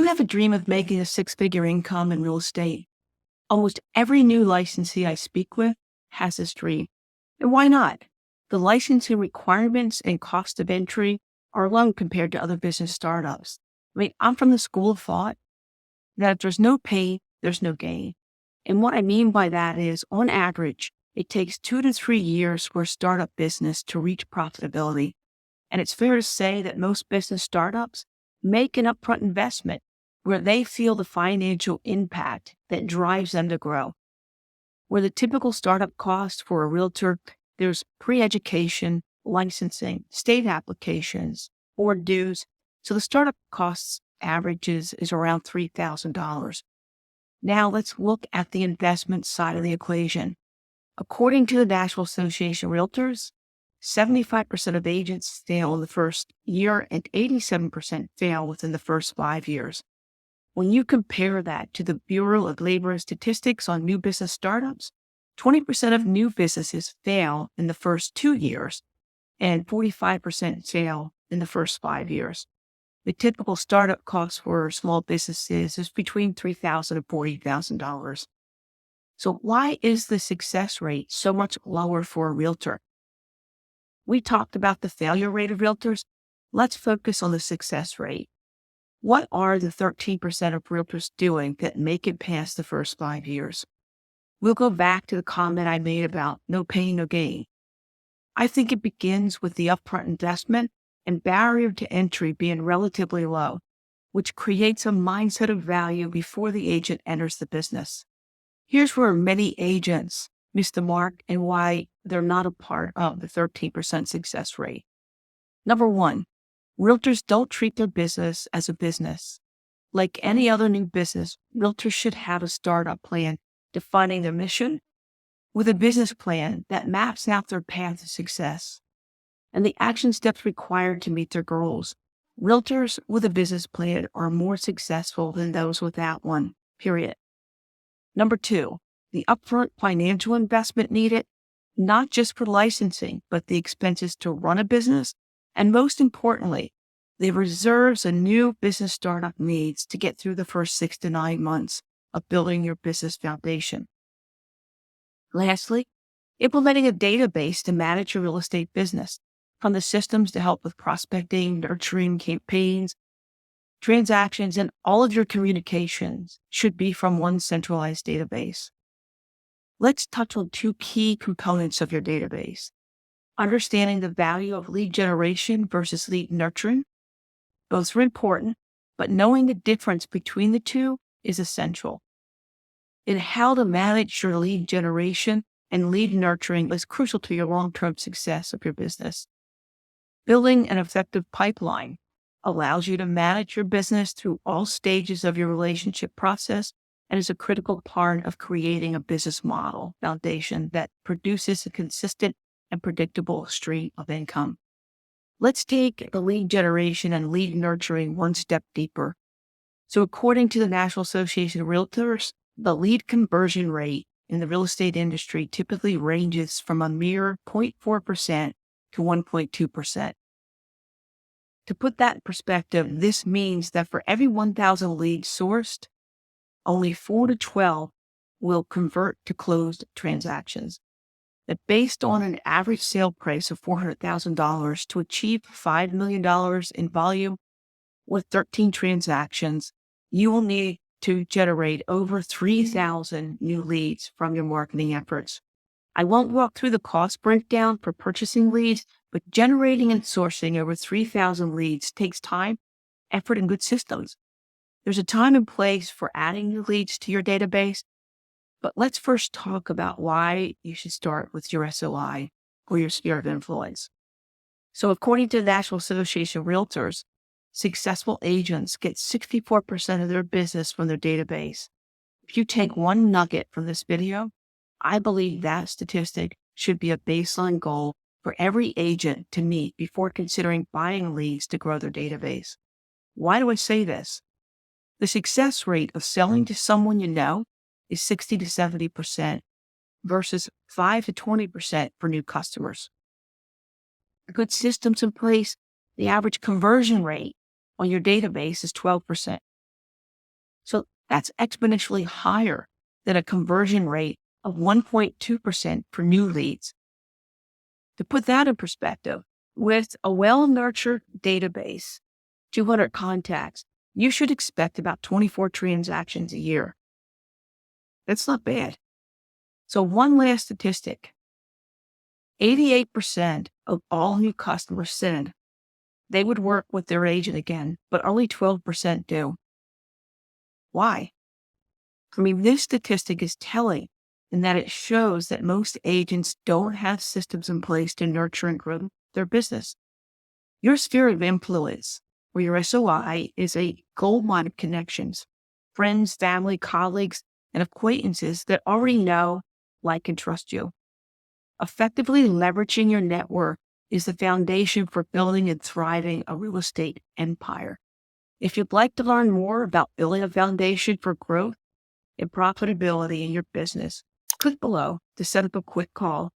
have a dream of making a six-figure income in real estate? Almost every new licensee I speak with has this dream. And why not? The licensing requirements and cost of entry are low compared to other business startups. I'm from the school of thought that if there's no pain, there's no gain. And what I mean by that is, on average, it takes 2 to 3 years for a startup business to reach profitability. And it's fair to say that most business startups make an upfront investment where they feel the financial impact that drives them to grow. Where the typical startup cost for a realtor, there's pre-education, licensing, state applications, board dues. So the startup costs averages is around $3,000. Now let's look at the investment side of the equation. According to the National Association of Realtors, 75% of agents fail in the first year and 87% fail within the first 5 years. When you compare that to the Bureau of Labor Statistics on new business startups, 20% of new businesses fail in the first 2 years and 45% fail in the first 5 years. The typical startup cost for small businesses is between $3,000 and $40,000. So why is the success rate so much lower for a realtor? We talked about the failure rate of realtors. Let's focus on the success rate. What are the 13% of realtors doing that make it past the first 5 years? We'll go back to the comment I made about no pain, no gain. I think it begins with the upfront investment and barrier to entry being relatively low, which creates a mindset of value before the agent enters the business. Here's where many agents miss the mark and why they're not a part of the 13% success rate. Number one, realtors don't treat their business as a business. Like any other new business, realtors should have a startup plan defining their mission with a business plan that maps out their path to success and the action steps required to meet their goals. Realtors with a business plan are more successful than those without one, period. Number two, the upfront financial investment needed, not just for licensing, but the expenses to run a business, and most importantly, the reserves a new business startup needs to get through the first 6 to 9 months of building your business foundation. Lastly, implementing a database to manage your real estate business, from the systems to help with prospecting, nurturing, campaigns, transactions, and all of your communications should be from one centralized database. Let's touch on 2 key components of your database. Understanding the value of lead generation versus lead nurturing. Both are important, but knowing the difference between the two is essential. And how to manage your lead generation and lead nurturing is crucial to your long-term success of your business. Building an effective pipeline allows you to manage your business through all stages of your relationship process and is a critical part of creating a business model foundation that produces a consistent and predictable stream of income. Let's take the lead generation and lead nurturing one step deeper. So according to the National Association of Realtors, the lead conversion rate in the real estate industry typically ranges from a mere 0.4% to 1.2%. To put that in perspective, this means that for every 1,000 leads sourced, only 4 to 12 will convert to closed transactions. That based on an average sale price of $400,000 to achieve $5 million in volume with 13 transactions, you will need to generate over 3,000 new leads from your marketing efforts. I won't walk through the cost breakdown for purchasing leads, but generating and sourcing over 3,000 leads takes time, effort, and good systems. There's a time and place for adding new leads to your database, but let's first talk about why you should start with your SOI or your sphere of influence. So according to the National Association of Realtors, successful agents get 64% of their business from their database. If you take one nugget from this video, I believe that statistic should be a baseline goal for every agent to meet before considering buying leads to grow their database. Why do I say this? The success rate of selling to someone you know is 60 to 70% versus 5 to 20% for new customers. Good systems in place, the average conversion rate on your database is 12%. So that's exponentially higher than a conversion rate of 1.2% for new leads. To put that in perspective, with a well-nurtured database, 200 contacts, you should expect about 24 transactions a year. That's not bad. So one last statistic, 88% of all new customers said they would work with their agent again, but only 12% do. Why? I mean, this statistic is telling in that it shows that most agents don't have systems in place to nurture and grow their business. Your sphere of influence, or your SOI, is a gold mine of connections, friends, family, colleagues, and acquaintances that already know, like, and trust you. Effectively leveraging your network is the foundation for building and thriving a real estate empire. If you'd like to learn more about building a foundation for growth and profitability in your business, click below to set up a quick call,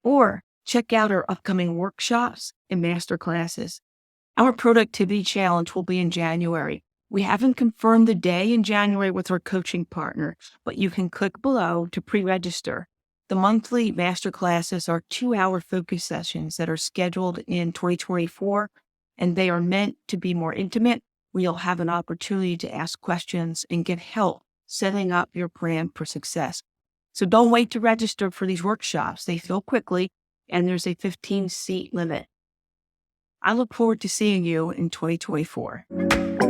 or check out our upcoming workshops and masterclasses. Our productivity challenge will be in January. We haven't confirmed the day in January with our coaching partner, but you can click below to pre-register. The monthly masterclasses are 2-hour focus sessions that are scheduled in 2024, and they are meant to be more intimate, where you'll have an opportunity to ask questions and get help setting up your brand for success. So don't wait to register for these workshops. They fill quickly, and there's a 15-seat limit. I look forward to seeing you in 2024.